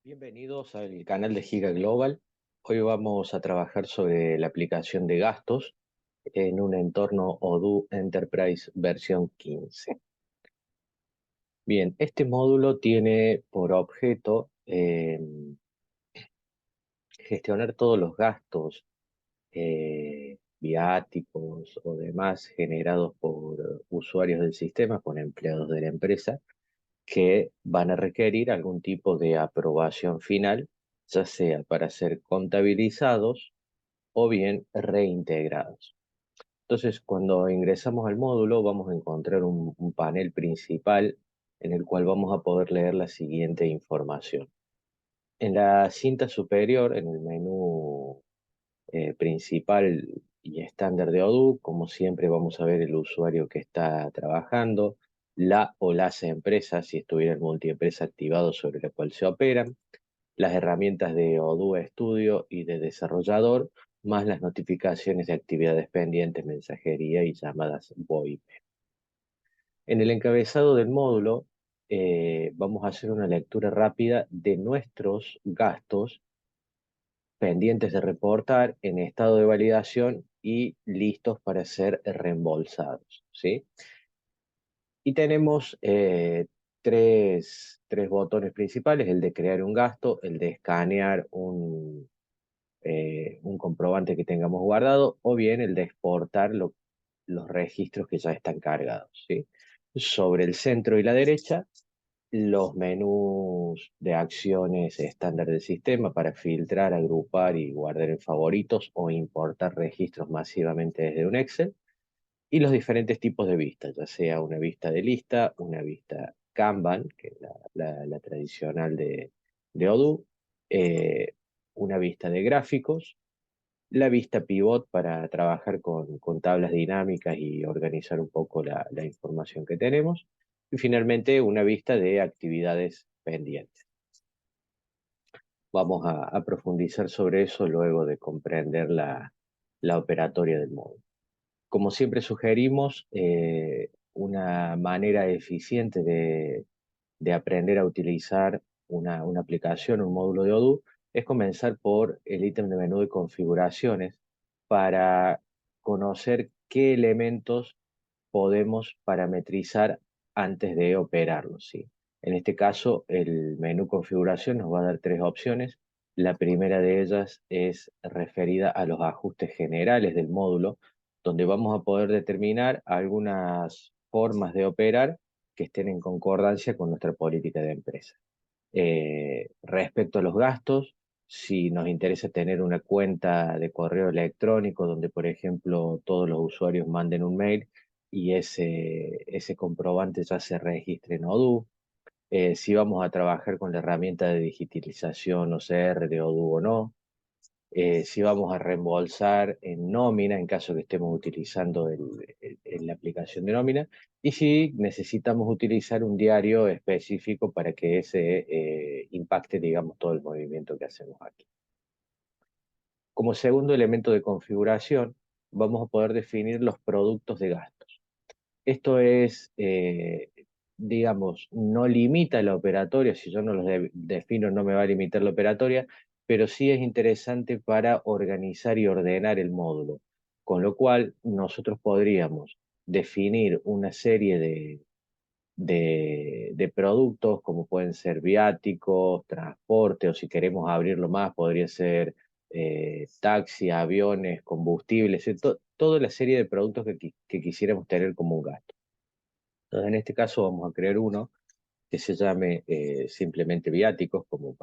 Bienvenidos al canal de Giga Global. Hoy vamos a trabajar sobre la aplicación de gastos en un entorno Odoo Enterprise versión 15. Bien, este módulo tiene por objeto gestionar todos los gastos viáticos o demás generados por usuarios del sistema, por empleados de la empresa, que van a requerir algún tipo de aprobación final, ya sea para ser contabilizados o bien reintegrados. Entonces, cuando ingresamos al módulo, vamos a encontrar un panel principal en el cual vamos a poder leer la siguiente información. En la cinta superior, en el menú principal y estándar de Odoo, como siempre vamos a ver el usuario que está trabajando, la o las empresas, si estuviera el multiempresa activado sobre la cual se operan, las herramientas de Odoo Studio y de desarrollador, más las notificaciones de actividades pendientes, mensajería y llamadas VoIP. En el encabezado del módulo vamos a hacer una lectura rápida de nuestros gastos pendientes de reportar, en estado de validación y listos para ser reembolsados, ¿sí? Y tenemos tres botones principales: el de crear un gasto, el de escanear un comprobante que tengamos guardado, o bien el de exportar los registros que ya están cargados, ¿sí? Sobre el centro y la derecha, los menús de acciones estándar del sistema para filtrar, agrupar y guardar en favoritos o importar registros masivamente desde un Excel, y los diferentes tipos de vistas, ya sea una vista de lista, una vista Kanban, que es la tradicional de Odoo, eh, una vista de gráficos, la vista pivot para trabajar con tablas dinámicas y organizar un poco la información que tenemos, y finalmente una vista de actividades pendientes. Vamos a profundizar sobre eso luego de comprender la operatoria del módulo. Como siempre sugerimos, una manera eficiente de aprender a utilizar una aplicación, un módulo de Odoo, es comenzar por el ítem de menú de configuraciones para conocer qué elementos podemos parametrizar antes de operarlos, ¿sí? En este caso, el menú configuración nos va a dar tres opciones. La primera de ellas es referida a los ajustes generales del módulo, donde vamos a poder determinar algunas formas de operar que estén en concordancia con nuestra política de empresa. Respecto a los gastos, si nos interesa tener una cuenta de correo electrónico donde, por ejemplo, todos los usuarios manden un mail y ese comprobante ya se registre en Odoo, si vamos a trabajar con la herramienta de digitalización OCR de Odoo o no, si vamos a reembolsar en nómina en caso que estemos utilizando la aplicación de nómina, y si necesitamos utilizar un diario específico para que ese impacte, digamos, todo el movimiento que hacemos aquí. Como segundo elemento de configuración, vamos a poder definir los productos de gastos. Esto es, digamos, no limita la operatoria. Si yo no los defino, no me va a limitar la operatoria, pero sí es interesante para organizar y ordenar el módulo. Con lo cual, nosotros podríamos definir una serie de productos, como pueden ser viáticos, transporte, o si queremos abrirlo más, podría ser taxi, aviones, combustibles, toda la serie de productos que quisiéramos tener como un gasto. Entonces, en este caso vamos a crear uno que se llame simplemente viáticos, como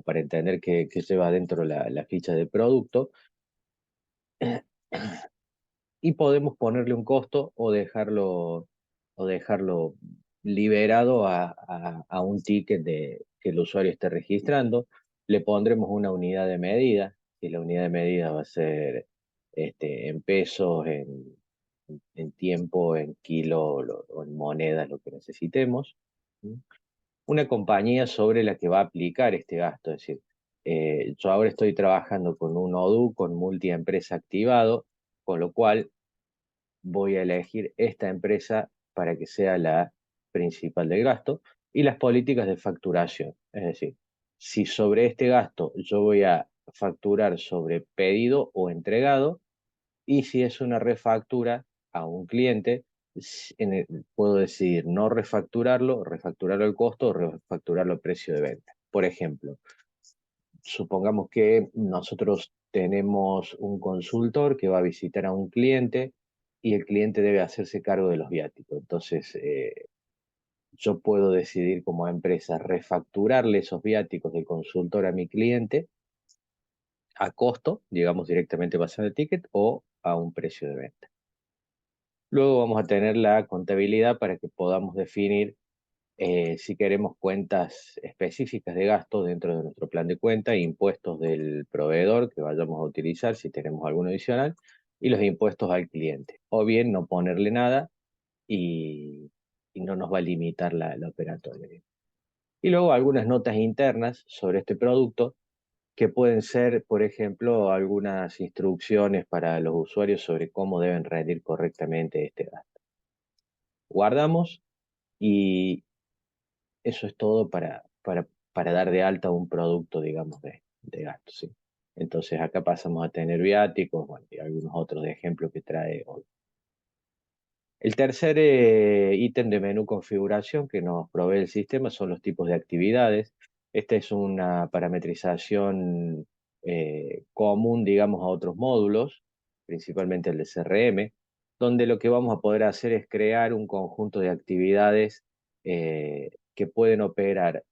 para entender que lleva dentro la ficha de producto, y podemos ponerle un costo o dejarlo liberado a un ticket que el usuario esté registrando. Le pondremos una unidad de medida, y la unidad de medida va a ser en pesos, en tiempo, en kilo o en monedas, lo que necesitemos. ¿Sí? Una compañía sobre la que va a aplicar este gasto. Es decir, yo ahora estoy trabajando con un Odoo con multiempresa activado, con lo cual voy a elegir esta empresa para que sea la principal del gasto, y las políticas de facturación. Es decir, si sobre este gasto yo voy a facturar sobre pedido o entregado, y si es una refactura a un cliente, puedo decidir no refacturarlo, refacturarlo al costo o refacturarlo al precio de venta. Por ejemplo, supongamos que nosotros tenemos un consultor que va a visitar a un cliente y el cliente debe hacerse cargo de los viáticos. Entonces, yo puedo decidir como empresa refacturarle esos viáticos del consultor a mi cliente a costo, digamos directamente basado en el ticket, o a un precio de venta. Luego vamos a tener la contabilidad para que podamos definir si queremos cuentas específicas de gasto dentro de nuestro plan de cuenta, impuestos del proveedor que vayamos a utilizar si tenemos alguno adicional, y los impuestos al cliente. O bien no ponerle nada y no nos va a limitar la operatoria. Y luego algunas notas internas sobre este producto que pueden ser, por ejemplo, algunas instrucciones para los usuarios sobre cómo deben rendir correctamente este gasto. Guardamos y eso es todo para dar de alta un producto, digamos, de gasto, ¿sí? Entonces acá pasamos a tener viáticos, bueno, y algunos otros de ejemplos que trae hoy. El tercer ítem de menú configuración que nos provee el sistema son los tipos de actividades. Esta es una parametrización común, digamos, a otros módulos, principalmente el de CRM, donde lo que vamos a poder hacer es crear un conjunto de actividades que pueden operar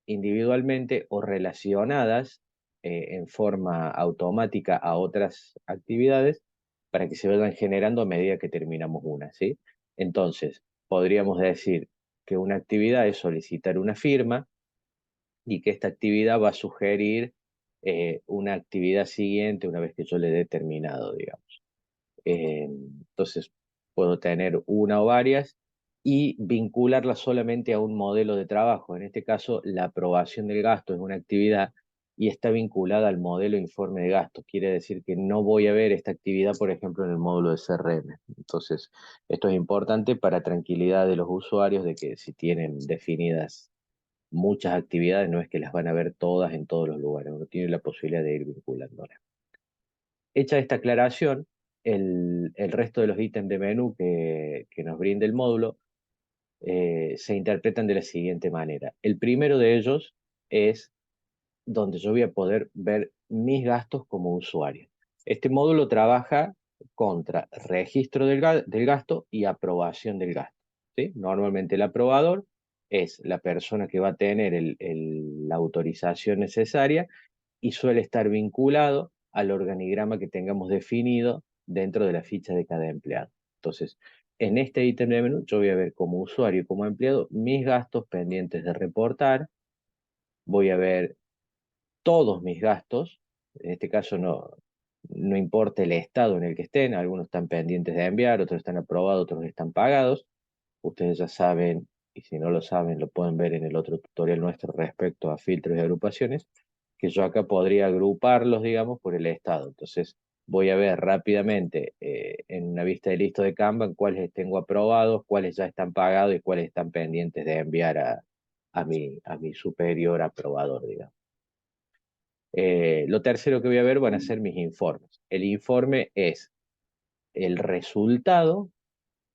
individualmente o relacionadas en forma automática a otras actividades para que se vayan generando a medida que terminamos una, ¿sí? Entonces, podríamos decir que una actividad es solicitar una firma y que esta actividad va a sugerir una actividad siguiente una vez que yo le dé terminado, digamos. Entonces, puedo tener una o varias y vincularla solamente a un modelo de trabajo. En este caso, la aprobación del gasto es una actividad y está vinculada al modelo informe de gastos. Quiere decir que no voy a ver esta actividad, por ejemplo, en el módulo de CRM. Entonces, esto es importante para tranquilidad de los usuarios de que si tienen definidas muchas actividades, no es que las van a ver todas en todos los lugares. Uno tiene la posibilidad de ir vinculándolas. Hecha esta aclaración, el resto de los ítems de menú que nos brinda el módulo se interpretan de la siguiente manera. El primero de ellos es donde yo voy a poder ver mis gastos como usuario. Este módulo trabaja contra registro del gasto y aprobación del gasto, ¿sí? Normalmente el aprobador es la persona que va a tener la autorización necesaria y suele estar vinculado al organigrama que tengamos definido dentro de la ficha de cada empleado. Entonces, en este ítem de menú yo voy a ver como usuario y como empleado mis gastos pendientes de reportar, voy a ver todos mis gastos, en este caso no importa el estado en el que estén, algunos están pendientes de enviar, otros están aprobados, otros están pagados. Ustedes ya saben, y si no lo saben, lo pueden ver en el otro tutorial nuestro respecto a filtros y agrupaciones, que yo acá podría agruparlos, digamos, por el estado. Entonces, voy a ver rápidamente en una vista de listo de Kanban cuáles tengo aprobados, cuáles ya están pagados y cuáles están pendientes de enviar a mi superior aprobador, digamos. Lo tercero que voy a ver van a ser mis informes. El informe es el resultado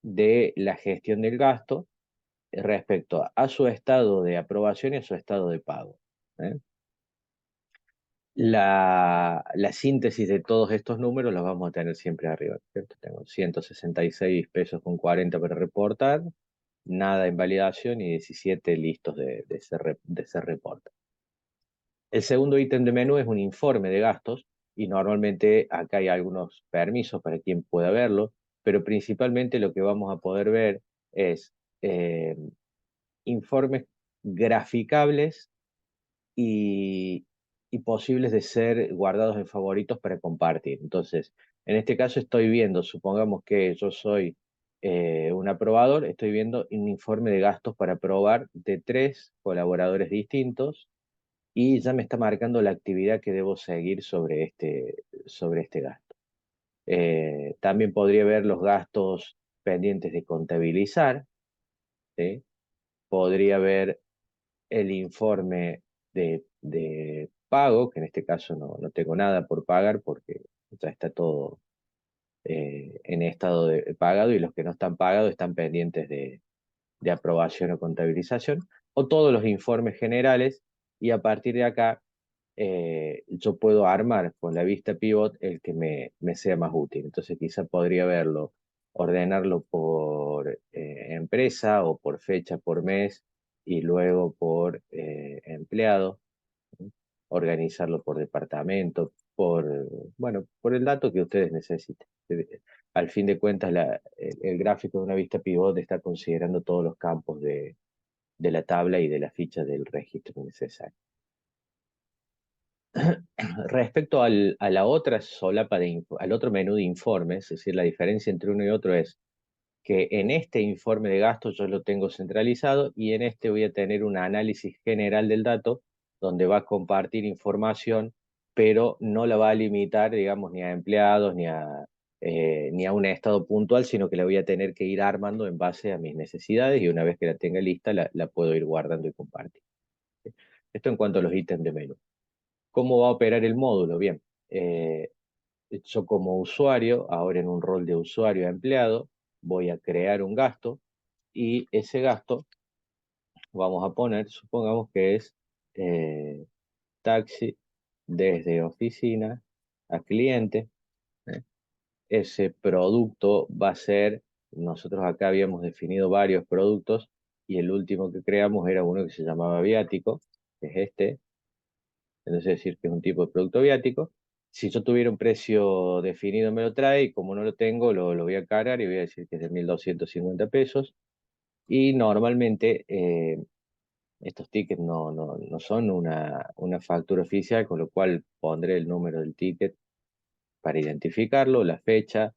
de la gestión del gasto respecto a su estado de aprobación y a su estado de pago. ¿Eh? La síntesis de todos estos números los vamos a tener siempre arriba, ¿cierto? Tengo 166 pesos con 40 para reportar, nada en validación y 17 listos de ser reporte. El segundo ítem de menú es un informe de gastos y normalmente acá hay algunos permisos para quien pueda verlo, pero principalmente lo que vamos a poder ver es eh, informes graficables y, y posibles de ser guardados en favoritos para compartir. Entonces, en este caso estoy viendo, supongamos que yo soy un aprobador, estoy viendo un informe de gastos para aprobar de 3 colaboradores distintos y ya me está marcando la actividad que debo seguir sobre este gasto. También podría ver los gastos pendientes de contabilizar, ¿sí? Podría ver el informe de pago, que en este caso no tengo nada por pagar porque ya está todo en estado de pagado y los que no están pagados están pendientes de aprobación o contabilización, o todos los informes generales, y a partir de acá yo puedo armar con la vista pivot el que me sea más útil. Entonces quizá podría verlo, ordenarlo por empresa o por fecha por mes y luego por empleado, ¿sí? Organizarlo por departamento, bueno, por el dato que ustedes necesiten. Al fin de cuentas, el gráfico de una vista pivot está considerando todos los campos de la tabla y de la ficha del registro necesario. Respecto a la otra solapa al otro menú de informes, es decir, la diferencia entre uno y otro es que en este informe de gastos yo lo tengo centralizado y en este voy a tener un análisis general del dato donde va a compartir información, pero no la va a limitar, digamos, ni a empleados ni a un estado puntual, sino que la voy a tener que ir armando en base a mis necesidades y una vez que la tenga lista la puedo ir guardando y compartir. Esto en cuanto a los ítems de menú. ¿Cómo va a operar el módulo? Bien, eh, yo como usuario, ahora en un rol de usuario empleado, voy a crear un gasto y ese gasto vamos a poner, supongamos que es eh, taxi desde oficina a cliente. ¿eh? Ese producto va a ser, nosotros acá habíamos definido varios productos y el último que creamos era uno que se llamaba viático, que es este. Entonces decir que es un tipo de producto viático. Si yo tuviera un precio definido me lo trae y como no lo tengo lo voy a cargar y voy a decir que es de 1.250 pesos. Y normalmente estos tickets no son una factura oficial, con lo cual pondré el número del ticket para identificarlo, la fecha.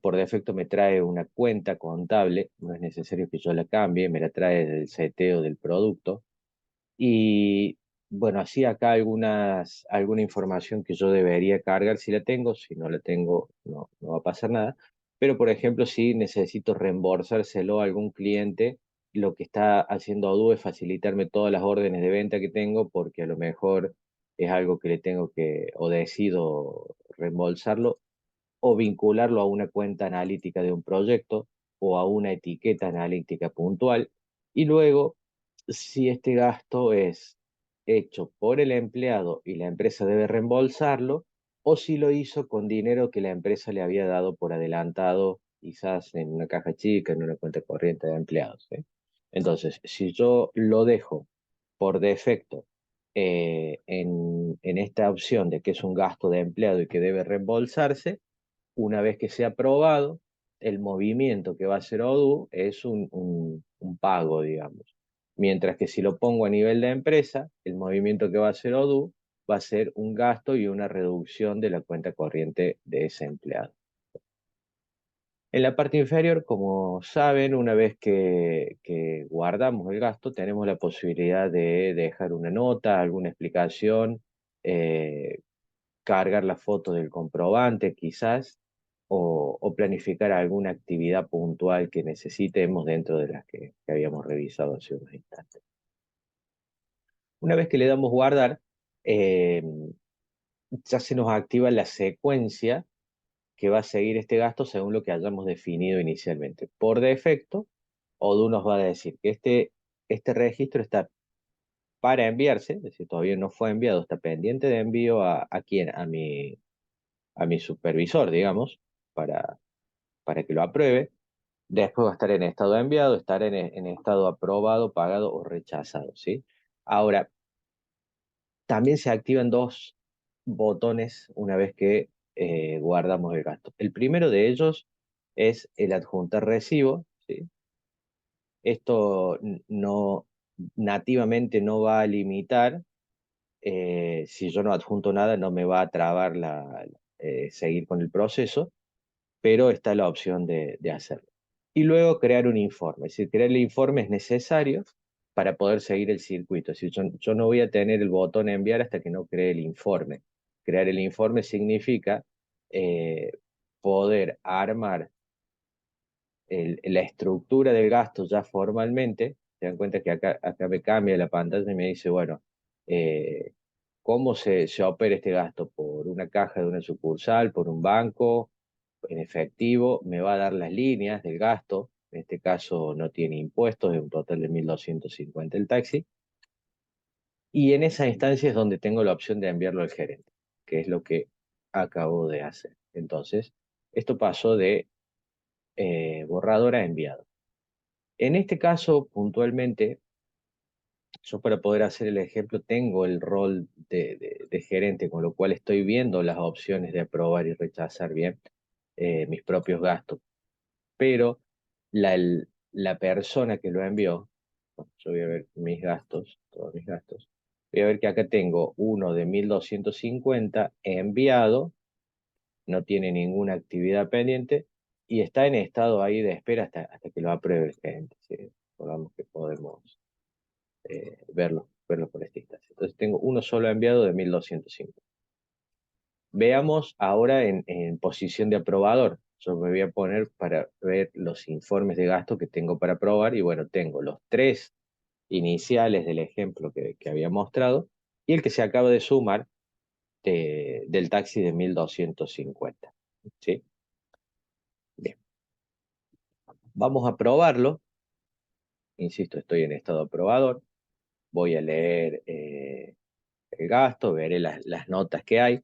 Por defecto me trae una cuenta contable, no es necesario que yo la cambie, me la trae del seteo del producto. Y bueno, así acá alguna información que yo debería cargar si la tengo, si no la tengo no va a pasar nada. Pero por ejemplo, si necesito reembolsárselo a algún cliente, lo que está haciendo Odoo es facilitarme todas las órdenes de venta que tengo, porque a lo mejor es algo que le tengo que, o decido reembolsarlo, o vincularlo a una cuenta analítica de un proyecto o a una etiqueta analítica puntual. Y luego, si este gasto es hecho por el empleado y la empresa debe reembolsarlo, o si lo hizo con dinero que la empresa le había dado por adelantado, quizás en una caja chica, en una cuenta corriente de empleados. Entonces, si yo lo dejo por defecto en esta opción de que es un gasto de empleado y que debe reembolsarse, una vez que sea aprobado, el movimiento que va a hacer Odoo es un pago, digamos. Mientras que si lo pongo a nivel de empresa, el movimiento que va a hacer Odoo va a ser un gasto y una reducción de la cuenta corriente de ese empleado. En la parte inferior, como saben, una vez que guardamos el gasto, tenemos la posibilidad de dejar una nota, alguna explicación, eh, cargar la foto del comprobante quizás, o planificar alguna actividad puntual que necesitemos dentro de las que habíamos revisado hace unos instantes. Una vez que le damos guardar, eh, ya se nos activa la secuencia que va a seguir este gasto según lo que hayamos definido inicialmente. Por defecto, Odoo nos va a decir que este registro está para enviarse, es decir, todavía no fue enviado, está pendiente de envío a quién, a mi supervisor, digamos, para que lo apruebe. Después va a estar en estado de enviado, estar en estado aprobado, pagado o rechazado, ¿sí? Ahora, también se activan dos botones una vez que guardamos el gasto. El primero de ellos es el adjuntar recibo, ¿sí? Esto no, nativamente no va a limitar, si yo no adjunto nada, no me va a trabar seguir con el proceso, pero está la opción de hacerlo. Y luego crear un informe. Es decir, crear el informe es necesario para poder seguir el circuito. Es decir, yo no voy a tener el botón enviar hasta que no cree el informe. Crear el informe significa eh, poder armar la estructura del gasto ya formalmente. Se dan cuenta que acá me cambia la pantalla y me dice, bueno, eh, cómo se opera este gasto, por una caja de una sucursal, por un banco, en efectivo, me va a dar las líneas del gasto. En este caso no tiene impuestos, es un total de 1.250 el taxi. Y en esa instancia es donde tengo la opción de enviarlo al gerente, que es lo que acabo de hacer. Entonces, esto pasó de borrador a enviado. En este caso, puntualmente, yo para poder hacer el ejemplo tengo el rol de gerente, con lo cual estoy viendo las opciones de aprobar y rechazar bien mis propios gastos. Pero la persona que lo envió, bueno, yo voy a ver mis gastos, todos mis gastos, voy a ver que acá tengo uno de 1.250 enviado, no tiene ninguna actividad pendiente y está en estado ahí de espera hasta que lo apruebe el gerente. ¿Sí? Digamos que podemos verlo por esta instancia. Entonces tengo uno solo enviado de 1.250. Veamos ahora en posición de aprobador. Yo me voy a poner para ver los informes de gasto que tengo para aprobar y bueno, tengo los tres iniciales del ejemplo que había mostrado y el que se acaba de sumar del taxi de 1.250. ¿Sí? Bien, vamos a probarlo. Insisto, estoy en estado aprobador. Voy a leer el gasto, veré las notas que hay.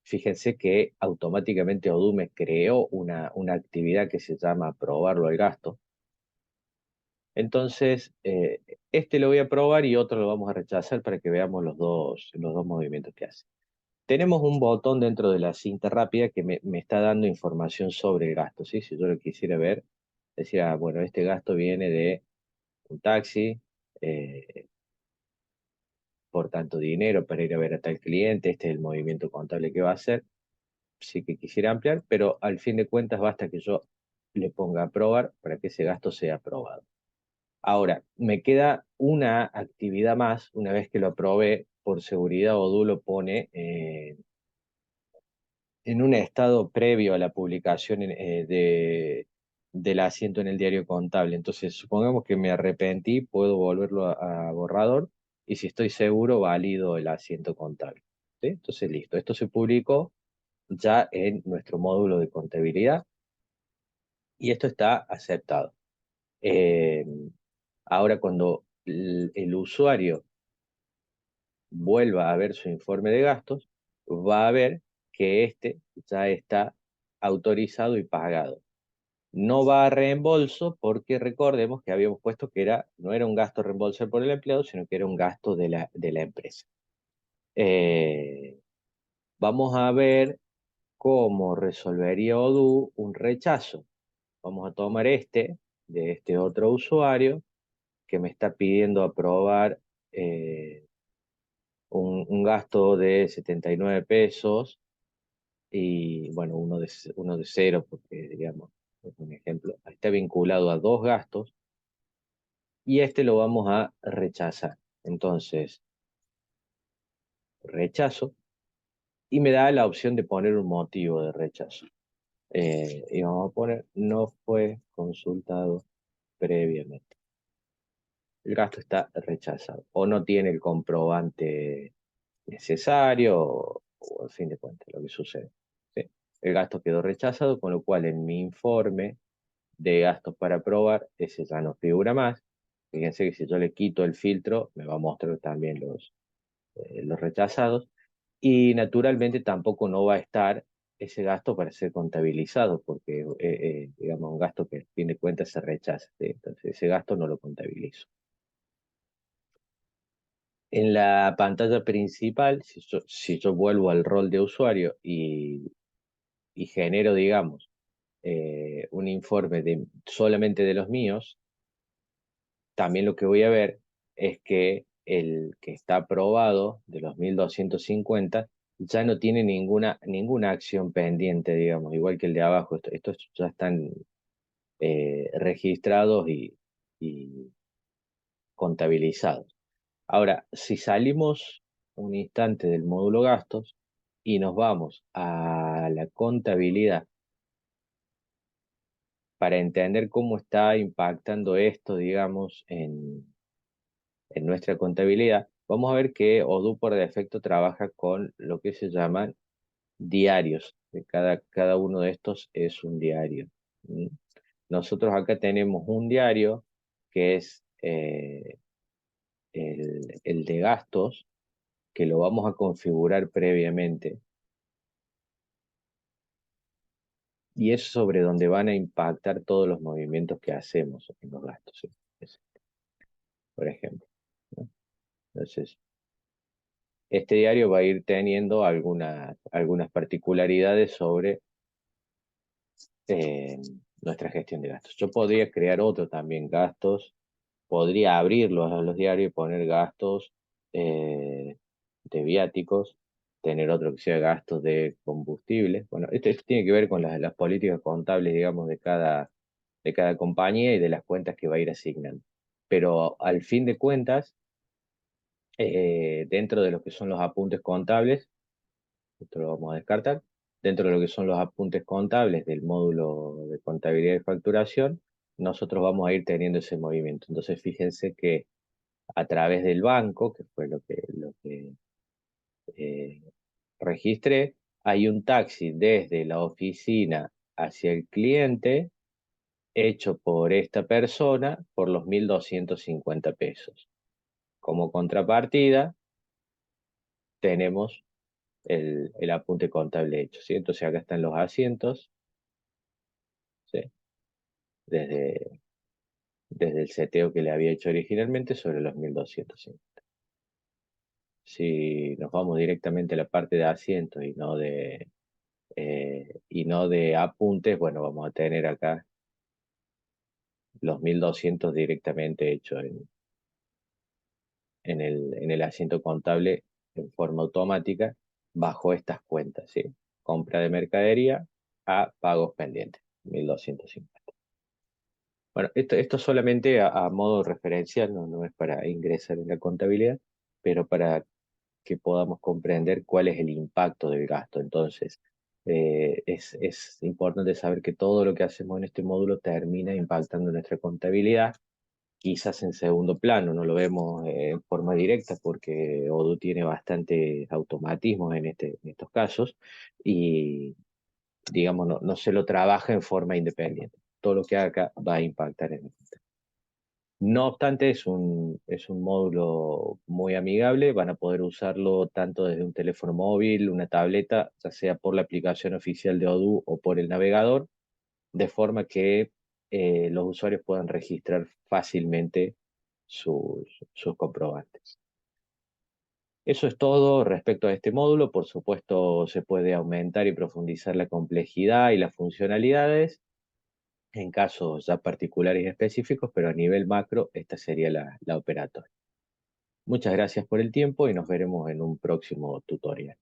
Fíjense que automáticamente Odoo me creó una actividad que se llama aprobarlo al gasto. Entonces, este lo voy a probar y otro lo vamos a rechazar para que veamos los dos movimientos que hace. Tenemos un botón dentro de la cinta rápida que me está dando información sobre el gasto, ¿sí? Si yo lo quisiera ver, decía, bueno, este gasto viene de un taxi, eh, por tanto dinero para ir a ver a tal cliente, este es el movimiento contable que va a hacer. Sí que quisiera ampliar, pero al fin de cuentas basta que yo le ponga a aprobar para que ese gasto sea aprobado. Ahora, me queda una actividad más, una vez que lo aprobé, por seguridad Odoo lo pone en un estado previo a la publicación del asiento en el diario contable. Entonces, supongamos que me arrepentí, puedo volverlo a borrador y si estoy seguro, valido el asiento contable. ¿Sí? Entonces, listo. Esto se publicó ya en nuestro módulo de contabilidad y esto está aceptado. Eh, Ahora, cuando el usuario vuelva a ver su informe de gastos, va a ver que este ya está autorizado y pagado. No va a reembolso porque recordemos que habíamos puesto que no era un gasto reembolsable por el empleado, sino que era un gasto de la empresa. Eh, Vamos a ver cómo resolvería Odoo un rechazo. Vamos a tomar de este otro usuario que me está pidiendo aprobar un gasto de 79 pesos y bueno, uno de cero, porque digamos, es un ejemplo, está vinculado a dos gastos y este lo vamos a rechazar. Entonces, rechazo y me da la opción de poner un motivo de rechazo. Y vamos a poner, no fue consultado previamente. El gasto está rechazado o no tiene el comprobante necesario o al fin de cuentas lo que sucede. ¿Sí? El gasto quedó rechazado, con lo cual en mi informe de gastos para probar, ese ya no figura más. Fíjense que si yo le quito el filtro, me va a mostrar también los rechazados. Y naturalmente tampoco no va a estar ese gasto para ser contabilizado, porque digamos, un gasto que a fin de cuentas se rechaza. ¿Sí? Entonces ese gasto no lo contabilizo. En la pantalla principal, si yo vuelvo al rol de usuario y genero, digamos, un informe solamente de los míos, también lo que voy a ver es que el que está aprobado de los 1.250 ya no tiene ninguna acción pendiente, digamos, igual que el de abajo. Estos ya están registrados y contabilizados. Ahora, si salimos un instante del módulo gastos y nos vamos a la contabilidad para entender cómo está impactando esto, digamos, en nuestra contabilidad, Vamos a ver que Odoo por defecto trabaja con lo que se llaman diarios. Cada uno de estos es un diario. ¿Mm? Nosotros acá tenemos un diario que es el de gastos, que lo vamos a configurar previamente, y es sobre donde van a impactar todos los movimientos que hacemos en los gastos, ¿sí? Por ejemplo, ¿no? Entonces, este diario va a ir teniendo algunas particularidades sobre eh, nuestra gestión de gastos. Yo podría crear otro también, gastos, podría abrirlos a los diarios y poner gastos eh, de viáticos, tener otro que sea gastos de combustible. Bueno, esto tiene que ver con las políticas contables, digamos, de cada compañía y de las cuentas que va a ir asignando. Pero al fin de cuentas, dentro de lo que son los apuntes contables, esto lo vamos a descartar, dentro de lo que son los apuntes contables del módulo de contabilidad y facturación, nosotros vamos a ir teniendo ese movimiento. Entonces, fíjense que a través del banco, que fue lo que eh, registré, hay un taxi desde la oficina hacia el cliente hecho por esta persona por los 1.250 pesos. Como contrapartida, tenemos el apunte contable hecho, ¿sí? Entonces acá están los asientos, ¿sí? Desde, desde el seteo que le había hecho originalmente sobre los 1.250. Si nos vamos directamente a la parte de asientos y no de apuntes, bueno, vamos a tener acá los 1.200 directamente hechos en el asiento contable en forma automática bajo estas cuentas, ¿sí? Compra de mercadería a pagos pendientes, 1.250. Bueno, esto solamente a modo referencial, no es para ingresar en la contabilidad, pero para que podamos comprender cuál es el impacto del gasto. Entonces, es importante saber que todo lo que hacemos en este módulo termina impactando nuestra contabilidad, quizás en segundo plano, no lo vemos en forma directa porque Odoo tiene bastante automatismos en estos casos y, digamos, no se lo trabaja en forma independiente. Todo lo que haga acá va a impactar en el. No obstante, es un módulo muy amigable, van a poder usarlo tanto desde un teléfono móvil, una tableta, ya sea por la aplicación oficial de Odoo o por el navegador, de forma que los usuarios puedan registrar fácilmente sus comprobantes. Eso es todo respecto a este módulo. Por supuesto, se puede aumentar y profundizar la complejidad y las funcionalidades en casos ya particulares y específicos, pero a nivel macro, esta sería la operatoria. Muchas gracias por el tiempo y nos veremos en un próximo tutorial.